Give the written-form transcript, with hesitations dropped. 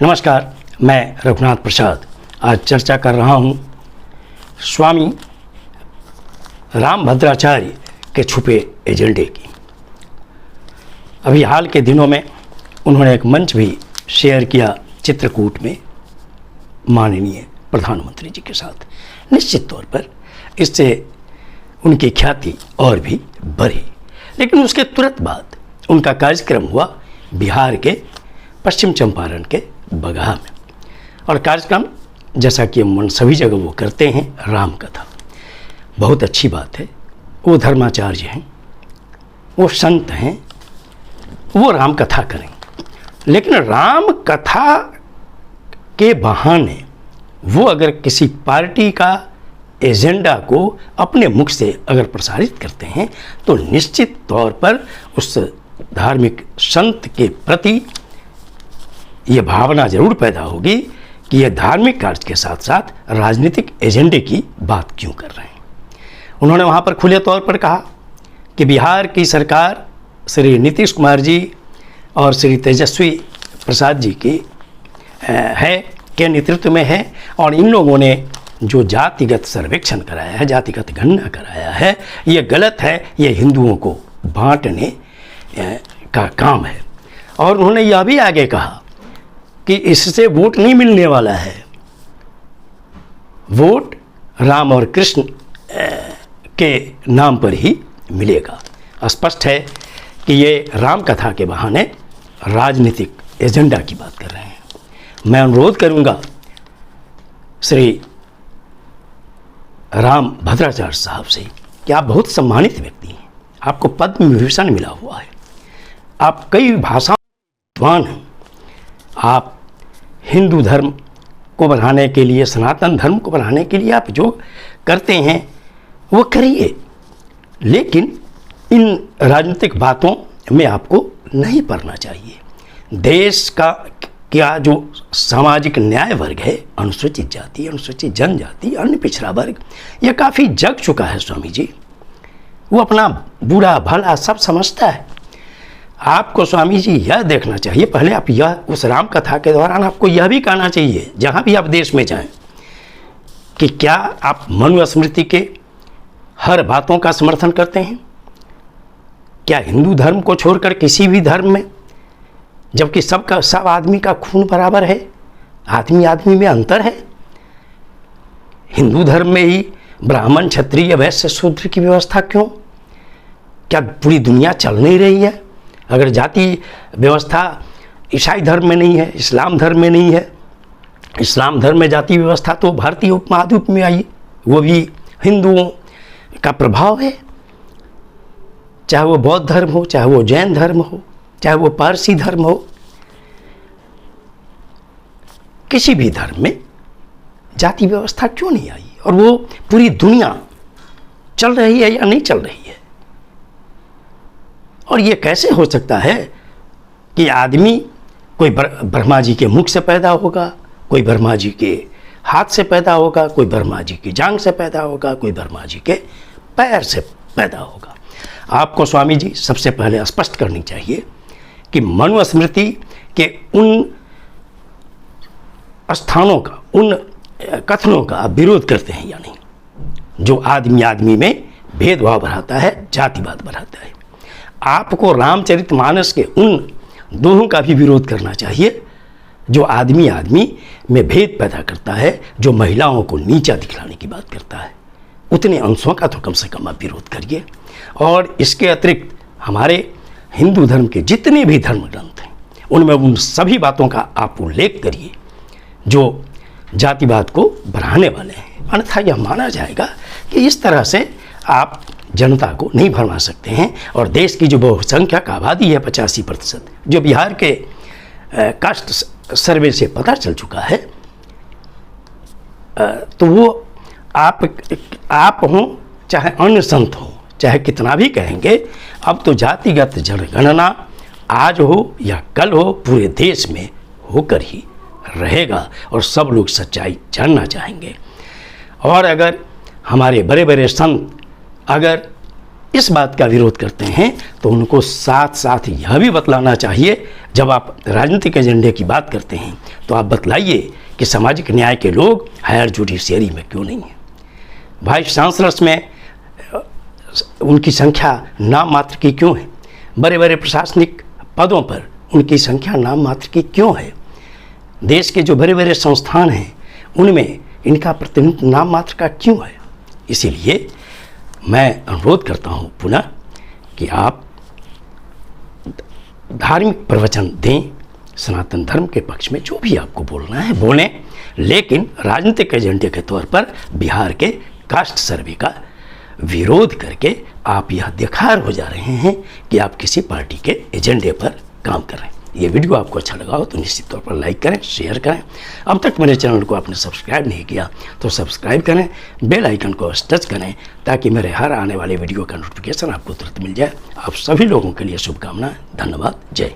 नमस्कार, मैं रघुनाथ प्रसाद आज चर्चा कर रहा हूँ स्वामी रामभद्राचार्य के छुपे एजेंडे की। अभी हाल के दिनों में उन्होंने एक मंच भी शेयर किया चित्रकूट में माननीय प्रधानमंत्री जी के साथ। निश्चित तौर पर इससे उनकी ख्याति और भी बढ़ी, लेकिन उसके तुरंत बाद उनका कार्यक्रम हुआ बिहार के पश्चिम चंपारण के बगहा में। और कार्यक्रम जैसा कि हम सभी जगह वो करते हैं, राम कथा। बहुत अच्छी बात है, वो धर्माचार्य हैं, वो संत हैं, वो राम कथा करें। लेकिन राम कथा के बहाने वो अगर किसी पार्टी का एजेंडा को अपने मुख से अगर प्रसारित करते हैं तो निश्चित तौर पर उस धार्मिक संत के प्रति ये भावना जरूर पैदा होगी कि ये धार्मिक कार्य के साथ साथ राजनीतिक एजेंडे की बात क्यों कर रहे हैं। उन्होंने वहाँ पर खुले तौर पर कहा कि बिहार की सरकार श्री नीतीश कुमार जी और श्री तेजस्वी प्रसाद जी की के नेतृत्व में है, और इन लोगों ने जो जातिगत सर्वेक्षण कराया है, जातिगत गणना कराया है, ये गलत है, ये हिंदुओं को बांटने का काम है। और उन्होंने यह भी आगे कहा कि इससे वोट नहीं मिलने वाला है, वोट राम और कृष्ण के नाम पर ही मिलेगा। स्पष्ट है कि ये राम कथा के बहाने राजनीतिक एजेंडा की बात कर रहे हैं। मैं अनुरोध करूंगा श्री राम भद्राचार्य साहब से कि आप बहुत सम्मानित व्यक्ति हैं, आपको पद्म विभूषण मिला हुआ है, आप कई भाषाओं में विद्वान हैं, आप हिंदू धर्म को बढ़ाने के लिए, सनातन धर्म को बढ़ाने के लिए आप जो करते हैं वो करिए, लेकिन इन राजनीतिक बातों में आपको नहीं पड़ना चाहिए। देश का क्या जो सामाजिक न्याय वर्ग है, अनुसूचित जाति, अनुसूचित जनजाति, अन्य पिछड़ा वर्ग, ये काफ़ी जग चुका है स्वामी जी। वो अपना बुरा भला सब समझता है। आपको स्वामी जी यह देखना चाहिए, पहले आप यह उस राम कथा के दौरान आपको यह भी कहना चाहिए जहाँ भी आप देश में जाएं कि क्या आप मनुस्मृति के हर बातों का समर्थन करते हैं? क्या हिंदू धर्म को छोड़कर किसी भी धर्म में, जबकि सब आदमी का खून बराबर है, आदमी आदमी में अंतर है? हिंदू धर्म में ही ब्राह्मण, क्षत्रिय, वैश्य, शूद्र की व्यवस्था क्यों? क्या पूरी दुनिया चल नहीं रही है? अगर जाति व्यवस्था ईसाई धर्म में नहीं है, इस्लाम धर्म में नहीं है, इस्लाम धर्म में जाति व्यवस्था तो भारतीय उपमहाद्वीप में आई, वो भी हिंदुओं का प्रभाव है। चाहे वो बौद्ध धर्म हो, चाहे वो जैन धर्म हो, चाहे वो पारसी धर्म हो, किसी भी धर्म में जाति व्यवस्था क्यों नहीं आई? और वो पूरी दुनिया चल रही है या नहीं चल रही है? और ये कैसे हो सकता है कि आदमी कोई ब्रह्मा जी के मुख से पैदा होगा, कोई ब्रह्मा जी के हाथ से पैदा होगा, कोई ब्रह्मा जी की जांघ से पैदा होगा, कोई ब्रह्मा जी के पैर से पैदा होगा। आपको स्वामी जी सबसे पहले स्पष्ट करनी चाहिए कि मनुस्मृति के उन स्थानों का, उन कथनों का आप विरोध करते हैं या नहीं जो आदमी आदमी में भेदभाव बढ़ाता है, जातिवाद बढ़ाता है। आपको रामचरितमानस के उन दोहों का भी विरोध करना चाहिए जो आदमी आदमी में भेद पैदा करता है, जो महिलाओं को नीचा दिखलाने की बात करता है। उतने अंशों का तो कम से कम आप विरोध करिए। और इसके अतिरिक्त हमारे हिंदू धर्म के जितने भी धर्म ग्रंथ हैं उनमें उन सभी बातों का आप उल्लेख करिए जो जातिवाद को बढ़ाने वाले हैं। अन्यथा यह माना जाएगा कि इस तरह से आप जनता को नहीं भरमा सकते हैं। और देश की जो बहुसंख्यक आबादी है 85%, जो बिहार के कास्ट सर्वे से पता चल चुका है, तो वो आप हों चाहे अन्य संत हों, चाहे कितना भी कहेंगे, अब तो जातिगत जनगणना आज हो या कल हो पूरे देश में होकर ही रहेगा और सब लोग सच्चाई जानना चाहेंगे। और अगर हमारे बड़े बड़े संत अगर इस बात का विरोध करते हैं तो उनको साथ साथ यह भी बतलाना चाहिए, जब आप राजनीतिक एजेंडे की बात करते हैं तो आप बतलाइए कि सामाजिक न्याय के लोग हायर जुडिशियरी में क्यों नहीं हैं। वाइस चांसलर्स में उनकी संख्या नाम मात्र की क्यों है? बड़े बड़े प्रशासनिक पदों पर उनकी संख्या नाम मात्र की क्यों है? देश के जो बड़े बड़े संस्थान हैं उनमें इनका प्रतिनिधित्व नाम मात्र का क्यों है? इसीलिए मैं अनुरोध करता हूं पुनः कि आप धार्मिक प्रवचन दें, सनातन धर्म के पक्ष में जो भी आपको बोलना है बोलें, लेकिन राजनीतिक एजेंडे के तौर पर बिहार के कास्ट सर्वे का विरोध करके आप यह दिखा हो जा रहे हैं कि आप किसी पार्टी के एजेंडे पर काम कर रहे हैं। ये वीडियो आपको अच्छा लगा हो तो निश्चित तौर पर लाइक करें, शेयर करें। अब तक मेरे चैनल को आपने सब्सक्राइब नहीं किया तो सब्सक्राइब करें, बेल आइकन को टच करें ताकि मेरे हर आने वाले वीडियो का नोटिफिकेशन आपको तुरंत मिल जाए। आप सभी लोगों के लिए शुभकामनाएं। धन्यवाद। जय।